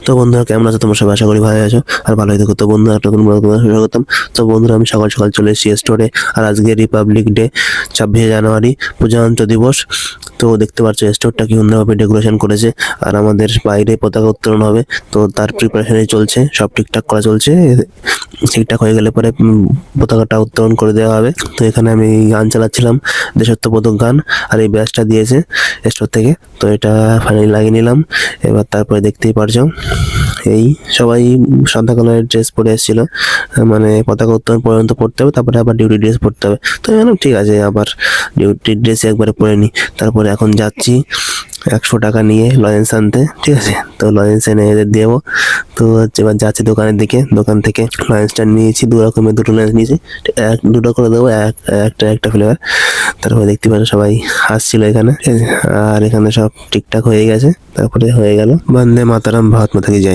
তো বন্ধুরা কেমন আছো তোমরা সবাই? আশা করি ভালো আছো আর ভালোই থেকো। তো বন্ধুরা একটা নতুন ব্লগে তোমাদের স্বাগতম। তো বন্ধুরা আমি সকাল সকাল চলে এসেছি স্টোরে। আর আজকে রিপাবলিক ডে, 26শে জানুয়ারি, প্রজাতন্ত্র দিবস। তো দেখতে পাচ্ছ স্টোরটা কি সুন্দরভাবে ডেকোরেশন করেছে। আর আমাদের বাইরে পতাকা উত্তোলন হবে, তো তার প্রিপারেশনই চলছে, সব ঠিকঠাক করা চলছে। ঠিকঠাক হয়ে গেলে পরে পতাকাটা উত্তোলন করে দেওয়া হবে। তো এখানে আমি গান চালাচ্ছিলাম, দেশাত্মবোধক গান, আর এই ব্যাচটা দিয়েছে স্টোর থেকে। তো এটা ফাইনালি লাগিয়ে নিলাম। এবার তারপরে দেখতেই পারছো এই সবাই সাদা কালারের ড্রেস পরে এসেছিল, মানে পতাকা উত্তোলন পর্যন্ত পড়তে হবে, তারপরে আবার ডিউটি ড্রেস পড়তে হবে। তো আমি বললাম ঠিক আছে, আবার ডিউটি ড্রেস একবারে পরে নিই। তারপরে এখন যাচ্ছি 100 টাকা নিয়ে লজেন্স আনতে, ঠিক আছে? তো লজেন্স এনে এদের দেবো। তো এবার যাচ্ছি দোকানের দিকে। দোকান থেকে লজেন্সটা নিয়েছি, দুটো লজেন্স নিয়েছি, দুটো করে দেবো, একটা ফ্লেভার। তারপরে দেখতে পাচ্ছ সবাই হাসছিল এখানে, ঠিক আছে? আর এখানে সব ঠিকঠাক হয়ে গেছে। তারপরে হয়ে গেল। বন্দে মাতারাম, ভারত মাতা কি জয়।